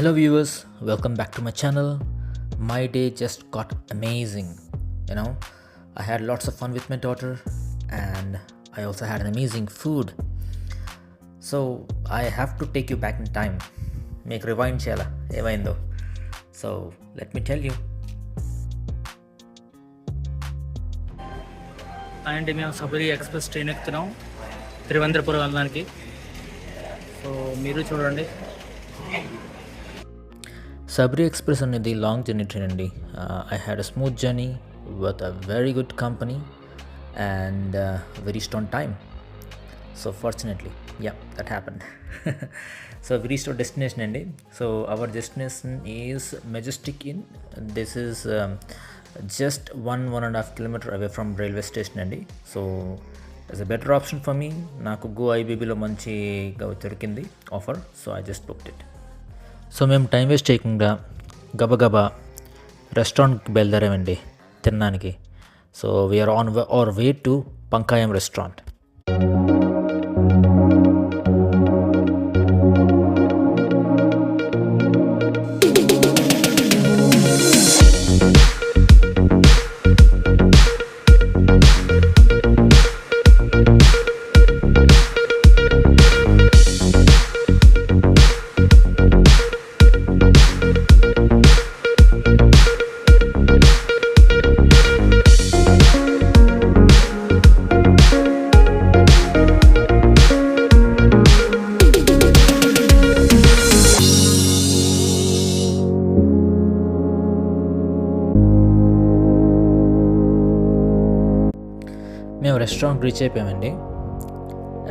Hello viewers, welcome back to my channel. My day just got amazing. You know, I had lots of fun with my daughter and I also had an amazing food. So I have to take you back in time. Make rewind chala ఏమైందో. So let me tell you. And మేము Sabari express train ఎక్కుతున్నాం Thiruvananthapuram వెళ్ళడానికి. So మీరు చూడండి. Sabri Express అనేది long journey train అండి. I had a smooth journey with a very good company and very strong time. So fortunately, yeah, that happened. So we reached our destination అండి. So our destination is Majestic Inn. This is just 1.5 kilometer away from railway station అండి. So as a better option for me, నాకు గో ఐబీబీలో మంచిగా దొరికింది offer. So I just booked it. So మేము time waste చేయకుండా గబగబా రెస్టారెంట్కి బయలుదేరామండి తినడానికి. So we're on our way to Pankayam restaurant. మేము రెస్టారెంట్ రీచ్ అయిపోయామండి.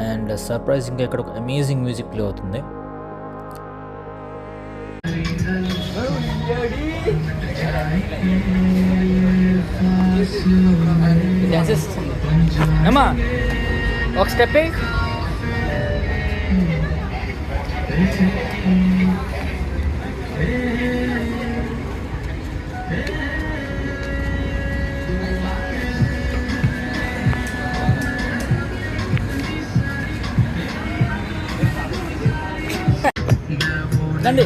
అండ్ సర్ప్రైజింగ్గా ఇక్కడ ఒక అమేజింగ్ మ్యూజిక్ ప్లే అవుతుంది. ఏమా ఒక స్టెప్ రండి.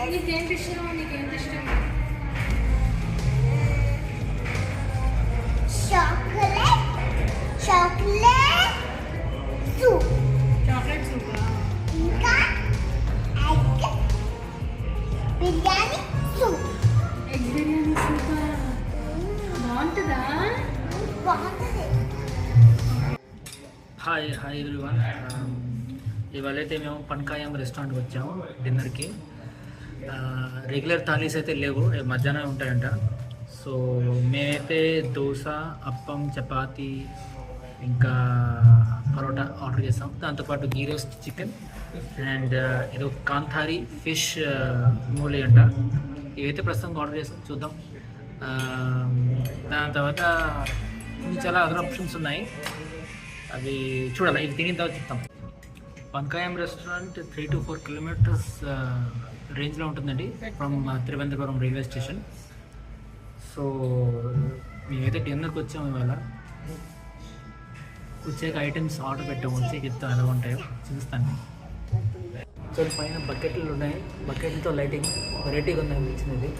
నీకేంటి ఇష్టం చాక్లెట్ సూప్ ఇంకా ఎగ్ బిర్యానీ సూప్ బాగుంటుందా? బాగుంటుంది. Hi everyone. ఇవాళైతే మేము పన్కాయం రెస్టారెంట్కి వచ్చాము డిన్నర్కి. రెగ్యులర్ థాలీస్ అయితే లేవు, మధ్యాహ్నం ఉంటాయంట. సో మేమైతే దోశ, అప్పం, చపాతి ఇంకా పరోటా ఆర్డర్ చేసాం. దాంతోపాటు గీ రోస్ట్ చికెన్ అండ్ ఏదో కాంతారి ఫిష్ మూలీ అంట. ఇవైతే ప్రస్తుతం ఆర్డర్ చేసాం, చూద్దాం. దాని తర్వాత చాలా అదర్ ఆప్షన్స్ ఉన్నాయి, అవి చూడాలి. ఇవి తినిన తర్వాత చెప్తాం. పన్కాయం రెస్టారెంట్ 3 to 4 kilometers రేంజ్లో ఉంటుందండి from Thiruvananthapuram railway station. So మేమైతే డిన్నర్కి వచ్చాము. ఇవాళ వచ్చాక ఐటమ్స్ ఆర్డర్ పెట్టాము, వచ్చి చెప్తాం ఎలా ఉంటాయో చూస్తాను. సో పైన బకెట్లు ఉన్నాయి, బకెట్లతో లైటింగ్ వెరైటీగా ఉంది అనిపించింది.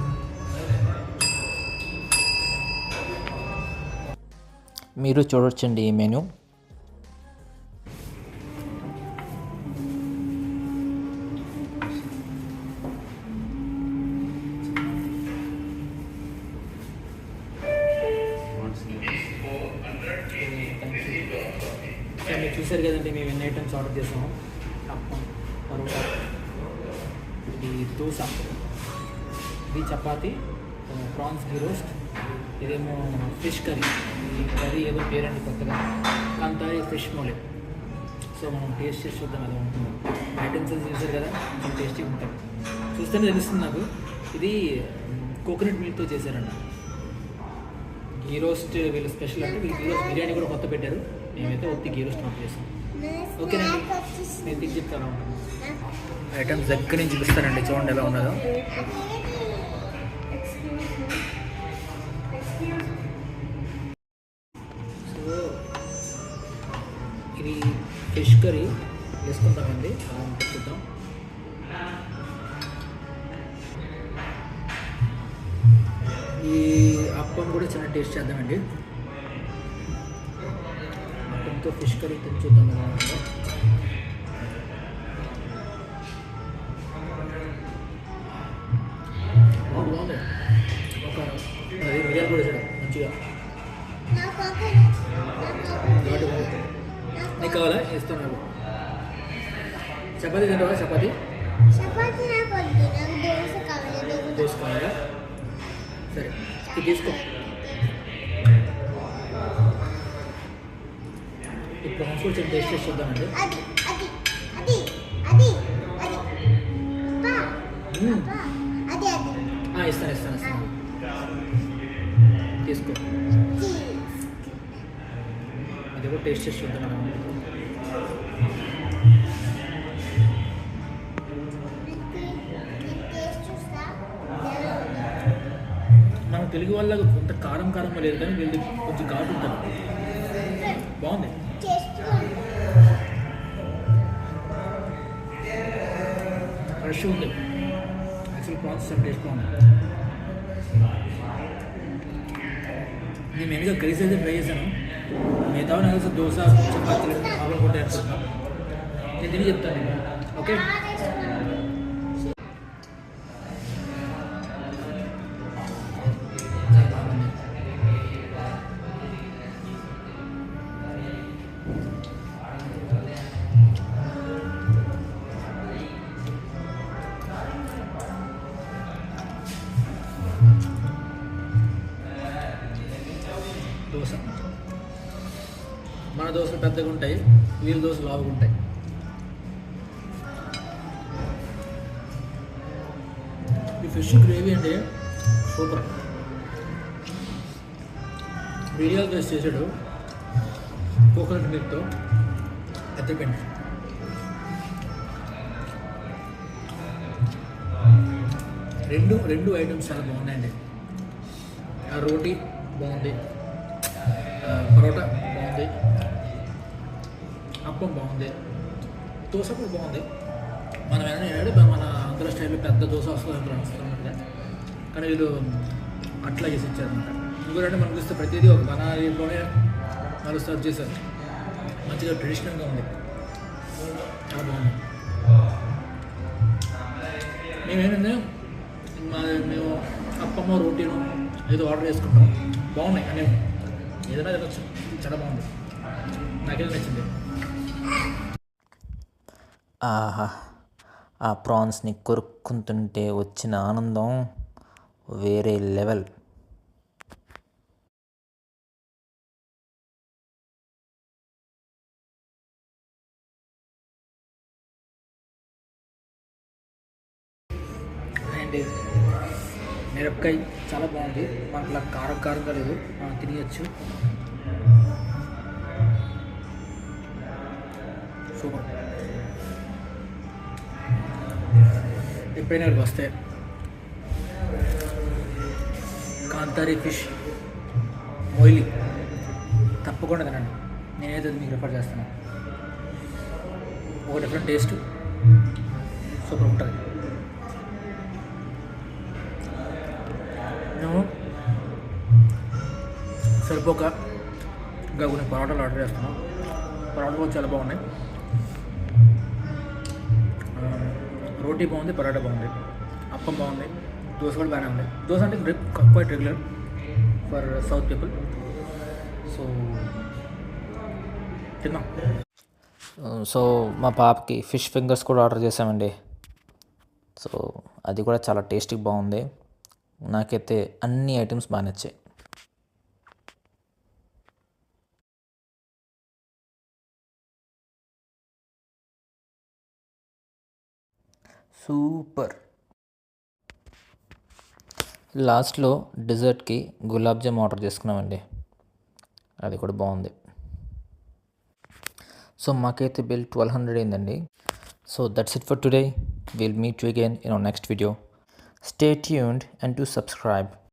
మీరు చూడొచ్చండి ఈ మెనూ. సో మీరు చూసారు కదండి మేము ఎన్ని ఐటమ్స్ ఆర్డర్ చేసాము. అప్పం, పరోటా, ఇది దోశ, ఇది చపాతి, ప్రాన్స్ ఘీ రోస్ట్, ఇదేమో ఫిష్ కర్రీ. ఈ కర్రీ ఏదో పేరండి కొత్తగా, కాంతారి ఫిష్ మోలే. సో మనం టేస్ట్ చేసి చూద్దాం ఎలా ఉంటుంది. ఐటమ్స్ చూసారు కదా, కొంచెం టేస్టీగా ఉంటాయి. చూస్తేనే తెలుస్తుంది నాకు. ఇది కోకోనట్ మిల్క్తో చేశారండి. గీ రోస్ట్ వీళ్ళు స్పెషల్ అంటే వీళ్ళు గీ రోస్ట్ బిర్యానీ కూడా కొత్త పెట్టారు. మేమైతే ఒత్తి గీ రోస్ట్ ఆర్డర్ చేసాం. ఓకేనండి, నేను తిరిగి చెప్తాను. ఐటమ్స్ దగ్గర నుంచి చూపిస్తానండి, చూడండి ఎలా ఉన్నదో. సో ఇది ఫిష్ కర్రీ వేసుకుంటామండి, అలా ఉంటుంది చూద్దాం. ఈ అప్పం కూడా చాలా టేస్ట్ చేద్దామండి. అప్పంతో ఫిష్ కర్రీ తిని చూద్దాం ఎలా ఉంటుందో. బాగుంది. ఒక అది మిరియాలు కూడా వేసాడు మంచిగా. నీకు కావాలా? ఇస్తాను నాకు. చపాతీ తింటావా? చపాతీ దోశ కావాలా? సరే, ఇది తీసుకో. ఈ ప్రాన్స్ కూడా కొంచెం టేస్ట్ చేసి చూద్దామండి. ఇస్తాను తీసుకో. ఇది కూడా టేస్ట్ చేసి చూద్దాం. మన తెలుగు వాళ్ళ కొంత కారం కారంగా లేదు, కానీ వీళ్ళు కొంచెం ఘాటు ఉంటుంది. బాగుంది. ఫ్రెష్ ఉంది. యాక్చువల్ ప్రాన్స్ టేస్ట్ బాగుంది. నేను మెయిన్గా కర్రీస్ అయితే ట్రై చేశాను. మిగతా నాకు దోశ, చపాతీలు బాగా కొట్టే అనుకుంటున్నాను. నేను తిని చెప్తాను నేను. ఓకే, దోశ. మన దోశలు పెద్దగా ఉంటాయి, వీళ్ళ దోశలు లావుగా ఉంటాయి. ఈ ఫిష్ గ్రేవీ అంటే సూపర్. బిర్యానీ టేస్ట్ చేసాడు కోకోనట్ మిల్క్తో, అద్దరిపోయింది. రెండు ఐటమ్స్ చాలా బాగున్నాయండి. రోటీ బాగుంది, పరోటా బాగుంది, అప్పం బాగుంది, దోశ కూడా బాగుంది. మనం ఏమైనా మన ఆంధ్ర స్టైల్లో పెద్ద దోశ వస్తుంది అనుకుంటే, కానీ వీళ్ళు అట్లా చేసి ఇచ్చారనమాట. ఇంకోటంటే మనకు చూస్తే ప్రతిదీ ఒక బనాలీలోనే వాళ్ళు సర్వ్ చేశారు. మంచిగా ట్రెడిషనల్గా ఉంది, చాలా బాగుంది. మేమేంటంటే మేము అప్పమ్మ రోటీను ఏదో ఆర్డర్ చేసుకుంటాం. బాగున్నాయి అన్నీ, ఏదైనా తినొచ్చు, చాలా బాగుంది. నాకేదో నచ్చింది. ఆహా, ఆ ప్రాన్స్ని కొరుక్కుంటుంటే వచ్చిన ఆనందం వేరే లెవెల్. అండ్ మిరపకాయ చాలా బాగుంది, మనకు అలా కారంగా లేదు, మనం తినవచ్చు. సూపర్. ఎప్పుడైనా వస్తే కాంతారి ఫిష్ మొయిలీ తప్పకుండా తినండి. నేనైతే మీకు రిఫర్ చేస్తాను. ఒక డిఫరెంట్ టేస్ట్, సూపర్ ఉంటుంది. నేను సరిపోక ఇంకా కొన్ని పరోటాలు ఆర్డర్ చేస్తున్నాను. పరోటాలు కూడా చాలా బాగున్నాయి. రోటీ బాగుంది, పరోటా బాగుంది, అప్పం బాగుంది, దోశ కూడా బాగానే ఉంది. దోశ అంటే quite regular for south people. So తిన్నాం. సో మా పాపకి ఫిష్ ఫింగర్స్ కూడా ఆర్డర్ చేసామండి. సో అది కూడా చాలా టేస్టీ బాగుంది. నాకైతే అన్ని ఐటమ్స్ బాగా నచ్చాయి. సూపర్. లాస్ట్లో డెజర్ట్కి గులాబ్ జామ్ ఆర్డర్ చేసుకున్నామండి. అది కూడా బాగుంది. సో మాకైతే బిల్ 1200 అయిందండి. So that's it for today. Will meet you again in our next video. Stay tuned and do subscribe.